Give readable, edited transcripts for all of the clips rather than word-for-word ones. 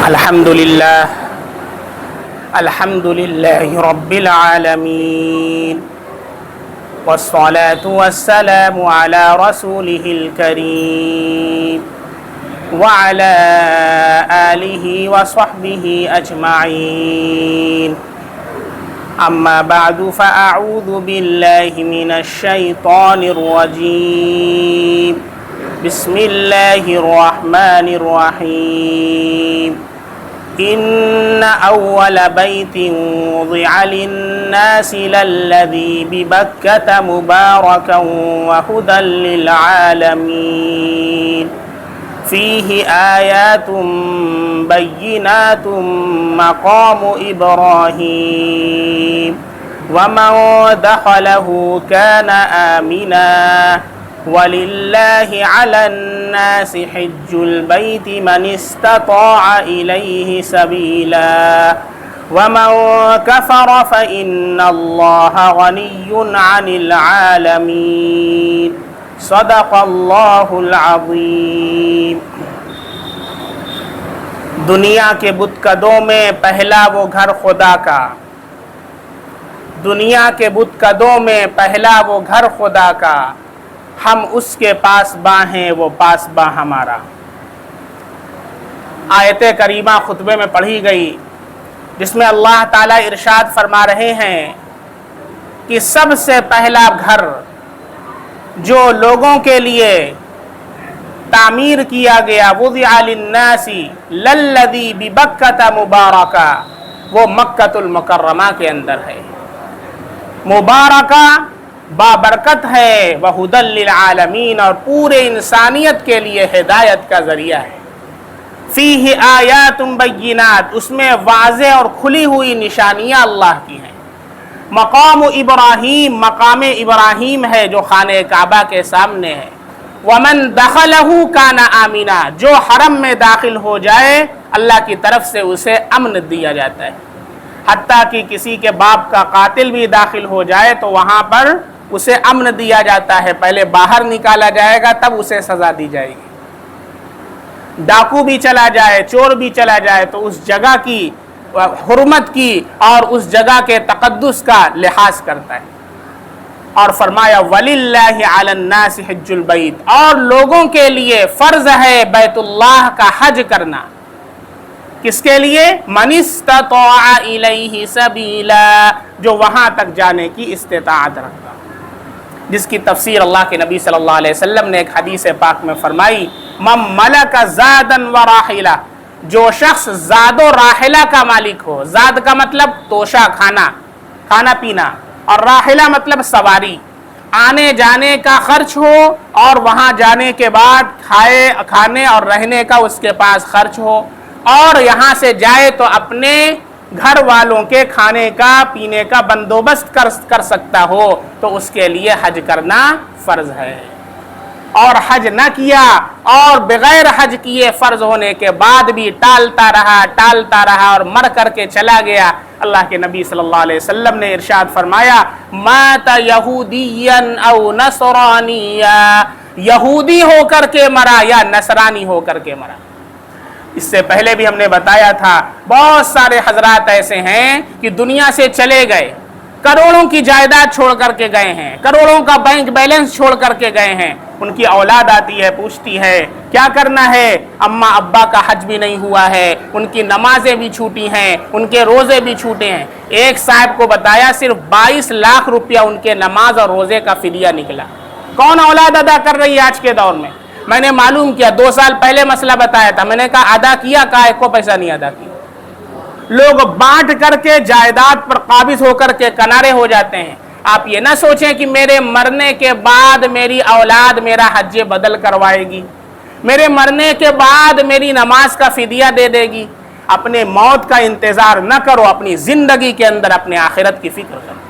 الحمد لله رب العالمين والصلاة والسلام على رسوله الكريم وعلى آله وصحبه أجمعين أما بعد فأعوذ بالله من الشيطان الرجيم بسم الله الرحمن الرحيم إن أول بيت وضع للناس للذي ببكة مباركا وهدى للعالمين فيه آيات بينات مقام إبراهيم ومن دخله كان آمنا ولله على الناس حج البيت من استطاع إليه سبيلا ومن كفر فإن الله غني عن العالمين صدق اللہ العظیم۔ دنیا کے بتکدوں میں پہلا وہ گھر خدا کا، دنیا کے بتکدوں میں پہلا وہ گھر خدا کا، ہم اس کے پاس باں ہیں وہ پاس باں ہمارا۔ آیت کریمہ خطبے میں پڑھی گئی جس میں اللہ تعالیٰ ارشاد فرما رہے ہیں کہ سب سے پہلا گھر جو لوگوں کے لیے تعمیر کیا گیا وضع للناس للذی ببکۃ مبارکہ، وہ مکۃ المکرمہ کے اندر ہے۔ مبارکہ بابرکت ہے، وہدی للعالمین، اور پورے انسانیت کے لیے ہدایت کا ذریعہ ہے۔ فیہ آیات بینات، اس میں واضح اور کھلی ہوئی نشانیاں اللہ کی ہیں۔ مقام ابراہیم، مقام ابراہیم ہے جو خانہ کعبہ کے سامنے ہے۔ ومن دخلہ کان آمنا، جو حرم میں داخل ہو جائے اللہ کی طرف سے اسے امن دیا جاتا ہے۔ حتیٰ کہ کسی کے باپ کا قاتل بھی داخل ہو جائے تو وہاں پر اسے امن دیا جاتا ہے، پہلے باہر نکالا جائے گا تب اسے سزا دی جائے گی۔ ڈاکو بھی چلا جائے، چور بھی چلا جائے تو اس جگہ کی حرمت کی اور اس جگہ کے تقدس کا لحاظ کرتا ہے۔ اور فرمایا وَلِلَّهِ عَلَى النَّاسِ حِجُّ الْبَيْتِ، اور لوگوں کے لیے فرض ہے بیت اللہ کا حج کرنا۔ کس کے لیے؟ مَنِ اسْتَطَاعَ إِلَيْهِ سَبِيلًا، جو وہاں تک جانے کی استطاعت رکھتا، جس کی تفسیر اللہ کے نبی صلی اللہ علیہ وسلم نے ایک حدیث پاک میں فرمائی مَن مَلَكَ زَادًا وَرَاحِلَةً، جو شخص زاد و راحلہ کا مالک ہو۔ زاد کا مطلب توشہ، کھانا پینا، اور راحلہ مطلب سواری، آنے جانے کا خرچ ہو اور وہاں جانے کے بعد کھانے اور رہنے کا اس کے پاس خرچ ہو، اور یہاں سے جائے تو اپنے گھر والوں کے کھانے کا پینے کا بندوبست کر سکتا ہو تو اس کے لیے حج کرنا فرض ہے۔ اور حج نہ کیا اور بغیر حج کیے فرض ہونے کے بعد بھی ٹالتا رہا اور مر کر کے چلا گیا، اللہ کے نبی صلی اللہ علیہ وسلم نے ارشاد فرمایا مات یہودیا او نصرانیا، یہودی ہو کر کے مرا یا نصرانی ہو کر کے مرا۔ اس سے پہلے بھی ہم نے بتایا تھا بہت سارے حضرات ایسے ہیں کہ دنیا سے چلے گئے، کروڑوں کی جائیداد چھوڑ کر کے گئے ہیں، کروڑوں کا بینک بیلنس چھوڑ کر کے گئے ہیں، ان کی اولاد آتی ہے پوچھتی ہے کیا کرنا ہے، اماں ابا کا حج بھی نہیں ہوا ہے، ان کی نمازیں بھی چھوٹی ہیں، ان کے روزے بھی چھوٹے ہیں۔ ایک صاحب کو بتایا صرف 22 لاکھ روپیہ ان کے نماز اور روزے کا فدیہ نکلا۔ کون اولاد ادا کر رہی ہے آج کے دور میں؟ میں نے معلوم کیا، 2 سال پہلے مسئلہ بتایا تھا، میں نے کہا ادا کیا، کہا ایک کو پیسہ نہیں ادا کیا۔ لوگ بانٹ کر کے جائیداد پر قابض ہو کر کے کنارے ہو جاتے ہیں۔ آپ یہ نہ سوچیں کہ میرے مرنے کے بعد میری اولاد میرا حج بدل کروائے گی، میرے مرنے کے بعد میری نماز کا فدیہ دے دے گی۔ اپنے موت کا انتظار نہ کرو، اپنی زندگی کے اندر اپنے آخرت کی فکر کرو۔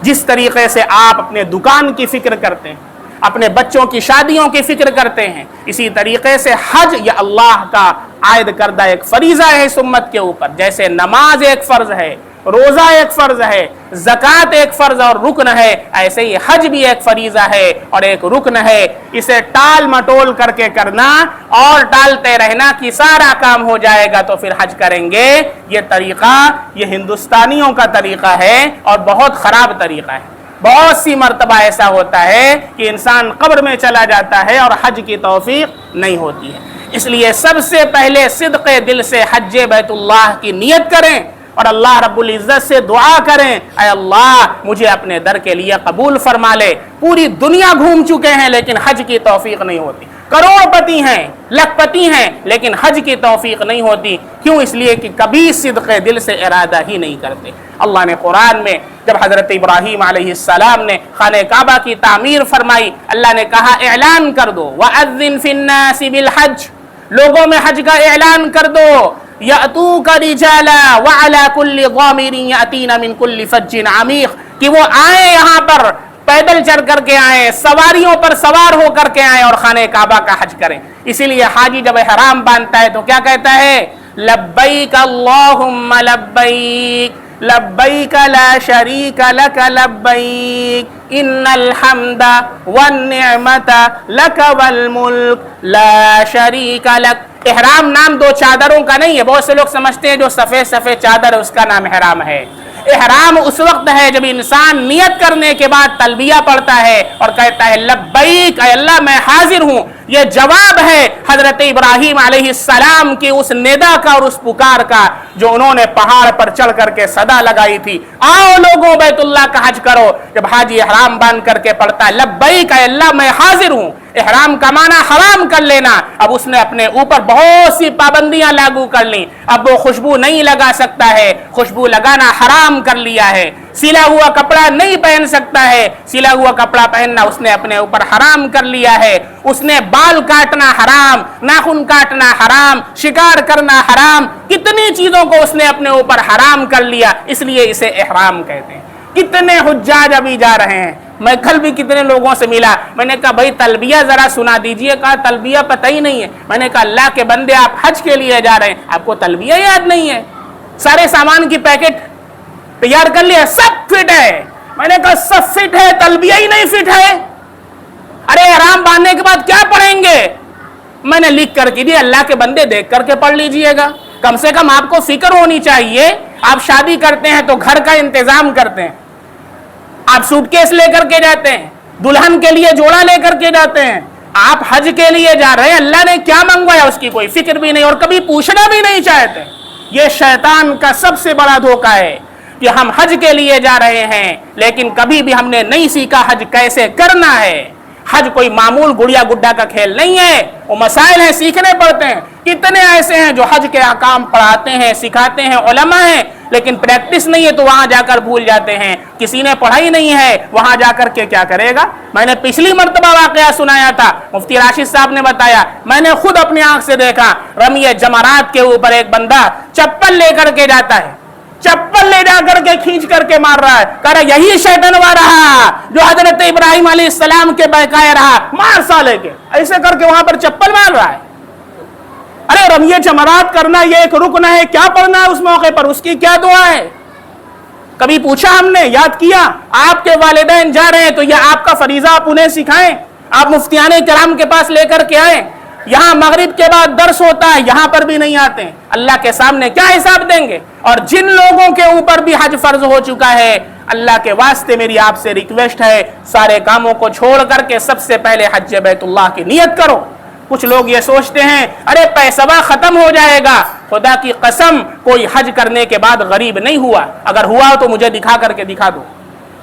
جس طریقے سے آپ اپنے دکان کی فکر کرتے ہیں، اپنے بچوں کی شادیوں کی فکر کرتے ہیں، اسی طریقے سے حج یا اللہ کا عائد کردہ ایک فریضہ ہے اس امت کے اوپر۔ جیسے نماز ایک فرض ہے، روزہ ایک فرض ہے، زکوٰۃ ایک فرض اور رکن ہے، ایسے ہی حج بھی ایک فریضہ ہے اور ایک رکن ہے۔ اسے ٹال مٹول کر کے کرنا اور ٹالتے رہنا کہ سارا کام ہو جائے گا تو پھر حج کریں گے، یہ طریقہ یہ ہندوستانیوں کا طریقہ ہے اور بہت خراب طریقہ ہے۔ بہت سی مرتبہ ایسا ہوتا ہے کہ انسان قبر میں چلا جاتا ہے اور حج کی توفیق نہیں ہوتی ہے۔ اس لیے سب سے پہلے صدق دل سے حج بیت اللہ کی نیت کریں اور اللہ رب العزت سے دعا کریں، اے اللہ مجھے اپنے در کے لیے قبول فرما لے۔ پوری دنیا گھوم چکے ہیں لیکن حج کی توفیق نہیں ہوتی، کروڑ پتی ہیں، لکھ پتی ہیں، لیکن حج کی توفیق نہیں ہوتی۔ کیوں؟ اس لیے کہ کبھی صدق دل سے ارادہ ہی نہیں کرتے۔ اللہ نے قرآن میں جب حضرت ابراہیم علیہ السلام نے خانہ کعبہ کی تعمیر فرمائی، اللہ نے کہا اعلان کر دو، وَأَذِّن فِي النَّاسِ بِالْحَجِّ، لوگوں میں حج کا اعلان کر دو، یأتوک رجالا وعلی کل ضامر یأتین من کل فج عمیق، کہ وہ آئیں یہاں پر پیدل چل کر کے آئیں، سواریوں پر سوار ہو کر کے آئیں اور خانہ کعبہ کا حج کریں۔ اسی لیے حاجی جب احرام باندھتا ہے تو کیا کہتا ہے؟ لبیک اللہم لبیک لبیک لا شریک لک لبیک ان الحمد والنعمت لک والملک لا شریک لک۔ احرام نام دو چادروں کا نہیں ہے، بہت سے لوگ سمجھتے ہیں جو سفید سفید چادر ہے اس کا نام احرام ہے۔ احرام اس وقت ہے جب انسان نیت کرنے کے بعد تلبیہ پڑھتا ہے اور کہتا ہے لبیک، اے اللہ میں حاضر ہوں۔ یہ جواب ہے حضرت ابراہیم علیہ السلام کی اس ندا کا اور اس پکار کا جو انہوں نے پہاڑ پر چڑھ کر کے صدا لگائی تھی، آؤ لوگوں بیت اللہ کا حج کرو۔ جب حاجی احرام باندھ کر کے پڑھتا ہے لبیک اے اللہ میں حاضر ہوں، احرام کا معنی حرام کر لینا۔ اب اس نے اپنے اوپر بہت سی پابندیاں لاگو کر لیں، اب وہ خوشبو نہیں لگا سکتا ہے، خوشبو لگانا حرام کر لیا ہے۔ سلا ہوا کپڑا نہیں پہن سکتا ہے، سلا ہوا کپڑا پہننا اس نے اپنے اوپر حرام کر لیا ہے۔ اس نے بال کاٹنا حرام، ناخن کاٹنا حرام، شکار کرنا حرام، کتنی چیزوں کو اس نے اپنے اوپر حرام کر لیا، اس لیے اسے احرام کہتے ہیں۔ کتنے حجاج ابھی جا رہے ہیں، میں کل بھی کتنے لوگوں سے ملا، میں نے کہا بھائی تلبیہ ذرا سنا دیجئے، کہا تلبیہ پتہ ہی نہیں ہے۔ میں نے کہا اللہ کے بندے آپ حج کے لیے جا رہے ہیں، آپ کو تلبیہ یاد نہیں ہے؟ سارے سامان کی پیکٹ تیار کر لیا، سب فٹ ہے۔ میں نے کہا سب فٹ ہے، تلبیہ ہی نہیں فٹ ہے۔ ارے احرام باندھنے کے بعد کیا پڑھیں گے؟ میں نے لکھ کر کے دیا، اللہ کے بندے دیکھ کر کے پڑھ لیجئے گا، کم سے کم آپ کو فکر ہونی چاہیے۔ آپ شادی کرتے ہیں تو گھر کا انتظام کرتے ہیں، آپ سوٹ کیس لے کر کے جاتے ہیں، دلہن کے لیے جوڑا لے کر کے جاتے ہیں۔ آپ حج کے لیے جا رہے ہیں، اللہ نے کیا منگوایا اس کی کوئی فکر بھی نہیں اور کبھی پوچھنا بھی نہیں چاہتے۔ یہ شیطان کا سب سے بڑا دھوکہ ہے کہ ہم حج کے لیے جا رہے ہیں لیکن کبھی بھی ہم نے نہیں سیکھا حج کیسے کرنا ہے۔ حج کوئی معمول گڑیا گڈا کا کھیل نہیں ہے، وہ مسائل ہیں، سیکھنے پڑتے ہیں۔ کتنے ایسے ہیں جو حج کے احکام پڑھاتے ہیں، سکھاتے ہیں، علماء ہیں، لیکن پریکٹس نہیں ہے تو وہاں جا کر بھول جاتے ہیں۔ کسی نے پڑھائی نہیں ہے، وہاں جا کر کے کیا کرے گا؟ میں نے پچھلی مرتبہ واقعہ سنایا تھا، مفتی راشد صاحب نے بتایا، میں نے خود اپنی آنکھ سے دیکھا، رمی جمرات کے اوپر ایک بندہ چپل لے کر کے جاتا ہے، چپل لے جا کر کے کھینچ کر کے مار رہا ہے، کہہ رہا یہی شیطنوا رہا جو حضرت ابراہیم علیہ السلام کے بہکائے رہا، مار سالے کے، ایسے کر کے وہاں پر چپل مار رہا ہے۔ ارے رمیہ جمرات کرنا یہ ایک رکن ہے، کیا پڑھنا ہے اس موقع پر، اس کی کیا دعا ہے؟ کبھی پوچھا ہم نے، یاد کیا؟ آپ کے والدین جا رہے ہیں تو یہ آپ کا فریضہ آپ انہیں سکھائیں، آپ مفتیان کرام کے پاس لے کر کے آئیں۔ یہاں مغرب کے بعد درس ہوتا ہے، یہاں پر بھی نہیں آتے ہیں، اللہ کے سامنے کیا حساب دیں گے؟ اور جن لوگوں کے اوپر بھی حج فرض ہو چکا ہے، اللہ کے واسطے میری آپ سے ریکویسٹ ہے، سارے کاموں کو چھوڑ کر کے سب سے پہلے حج بیت اللہ کی نیت کرو۔ کچھ لوگ یہ سوچتے ہیں ارے پیسہ ختم ہو جائے گا، خدا کی قسم کوئی حج کرنے کے بعد غریب نہیں ہوا، اگر ہوا تو مجھے دکھا کر کے دکھا دو۔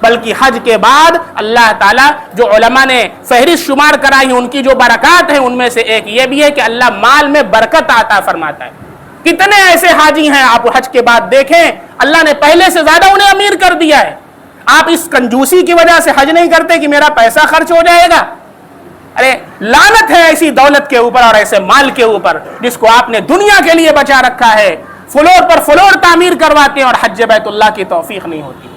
بلکہ حج کے بعد اللہ تعالیٰ جو علماء نے فہرست شمار کرائی ان کی جو برکات ہیں ان میں سے ایک یہ بھی ہے کہ اللہ مال میں برکت عطا فرماتا ہے۔ کتنے ایسے حاجی ہیں آپ حج کے بعد دیکھیں، اللہ نے پہلے سے زیادہ انہیں امیر کر دیا ہے۔ آپ اس کنجوسی کی وجہ سے حج نہیں کرتے کہ میرا پیسہ خرچ ہو جائے گا۔ ارے لعنت ہے ایسی دولت کے اوپر اور ایسے مال کے اوپر جس کو آپ نے دنیا کے لیے بچا رکھا ہے، فلور پر فلور تعمیر کرواتے ہیں اور حج بیت اللہ کی توفیق نہیں ہوتی۔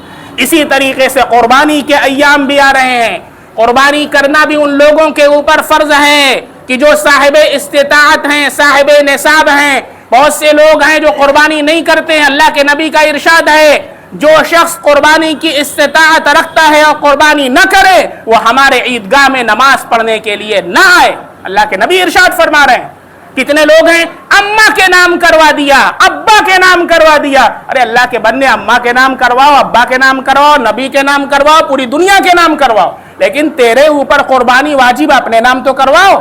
اسی طریقے سے قربانی کے ایام بھی آ رہے ہیں، قربانی کرنا بھی ان لوگوں کے اوپر فرض ہے کہ جو صاحب استطاعت ہیں، صاحب نصاب ہیں۔ بہت سے لوگ ہیں جو قربانی نہیں کرتے ہیں، اللہ کے نبی کا ارشاد ہے جو شخص قربانی کی استطاعت رکھتا ہے اور قربانی نہ کرے وہ ہمارے عیدگاہ میں نماز پڑھنے کے لیے نہ آئے۔ اللہ کے نبی ارشاد فرما رہے ہیں، کتنے لوگ ہیں اماں کے نام کروا دیا، ابا کے نام کروا دیا۔ ارے اللہ کے بندے، اماں کے نام کرواؤ، ابا کے نام کرواؤ، نبی کے نام کرواؤ، پوری دنیا کے نام کرواؤ، لیکن تیرے اوپر قربانی واجب، اپنے نام تو کرواؤ۔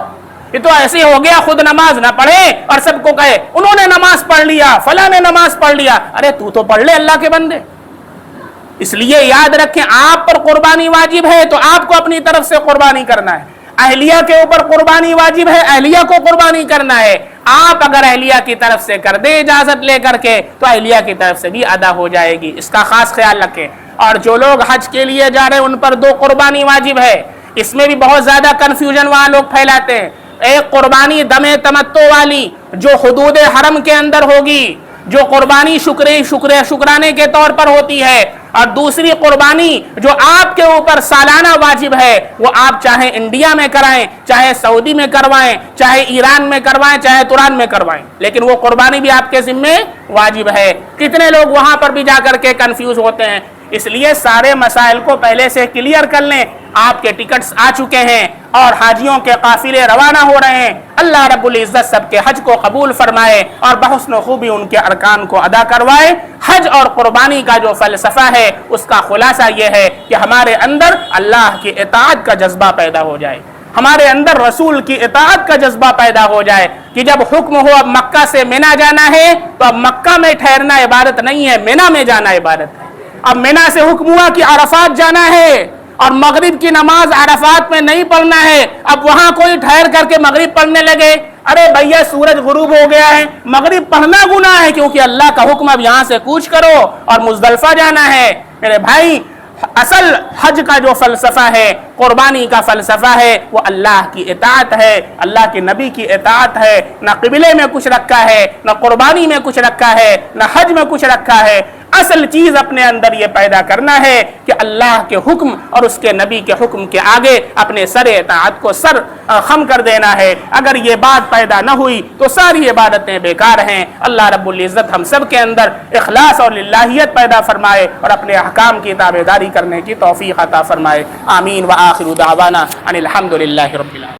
یہ تو ایسے ہو گیا خود نماز نہ پڑھے اور سب کو کہے انہوں نے نماز پڑھ لیا، فلاں نے نماز پڑھ لیا۔ ارے تو پڑھ لے اللہ کے بندے۔ اس لیے یاد رکھیں، آپ پر قربانی واجب ہے تو آپ کو اپنی طرف سے قربانی کرنا ہے۔ اہلیہ کے اوپر قربانی واجب ہے، اہلیہ کو قربانی کرنا ہے۔ آپ اگر اہلیہ کی طرف سے کر دیں اجازت لے کر کے تو اہلیہ کی طرف سے بھی ادا ہو جائے گی، اس کا خاص خیال رکھیں۔ اور جو لوگ حج کے لیے جا رہے ہیں ان پر 2 قربانی واجب ہے۔ اس میں بھی بہت زیادہ کنفیوژن وہاں لوگ پھیلاتے ہیں۔ ایک قربانی دم تمتع والی جو حدود حرم کے اندر ہوگی، جو قربانی شکرانے کے طور پر ہوتی ہے، اور دوسری قربانی جو آپ کے اوپر سالانہ واجب ہے، وہ آپ چاہے انڈیا میں کرائیں، چاہے سعودی میں کروائیں، چاہے ایران میں کروائیں، چاہے تران میں کروائیں، لیکن وہ قربانی بھی آپ کے ذمے واجب ہے۔ کتنے لوگ وہاں پر بھی جا کر کے کنفیوز ہوتے ہیں۔ اس لیے سارے مسائل کو پہلے سے کلیئر کر لیں۔ آپ کے ٹکٹس آ چکے ہیں اور حاجیوں کے قافلے روانہ ہو رہے ہیں۔ اللہ رب العزت سب کے حج کو قبول فرمائے اور بحسن و خوبی ان کے ارکان کو ادا کروائے۔ حج اور قربانی کا جو فلسفہ ہے اس کا خلاصہ یہ ہے کہ ہمارے اندر اللہ کی اطاعت کا جذبہ پیدا ہو جائے، ہمارے اندر رسول کی اطاعت کا جذبہ پیدا ہو جائے کہ جب حکم ہو اب مکہ سے مینا جانا ہے تو اب مکہ میں ٹھہرنا عبادت نہیں ہے، مینا میں جانا عبادت ہے۔ اب مینا سے حکم ہوا کہ عرفات جانا ہے اور مغرب کی نماز عرفات میں نہیں پڑھنا ہے، اب وہاں کوئی ٹھہر کر کے مغرب پڑھنے لگے، ارے بھیا سورج غروب ہو گیا ہے، مغرب پڑھنا گناہ ہے کیونکہ اللہ کا حکم اب یہاں سے کوچ کرو اور مزدلفہ جانا ہے۔ میرے بھائی، اصل حج کا جو فلسفہ ہے، قربانی کا فلسفہ ہے، وہ اللہ کی اطاعت ہے، اللہ کے نبی کی اطاعت ہے۔ نہ قبلے میں کچھ رکھا ہے، نہ قربانی میں کچھ رکھا ہے، نہ حج میں کچھ رکھا ہے۔ اصل چیز اپنے اندر یہ پیدا کرنا ہے کہ اللہ کے حکم اور اس کے نبی کے حکم کے آگے اپنے سر اطاعت کو سر خم کر دینا ہے۔ اگر یہ بات پیدا نہ ہوئی تو ساری عبادتیں بیکار ہیں۔ اللہ رب العزت ہم سب کے اندر اخلاص اور للہیت پیدا فرمائے اور اپنے احکام کی تابعداری کرنے کی توفیق عطا فرمائے۔ آمین۔ وآخر دعوانا ان الحمد للہ رب العالمین۔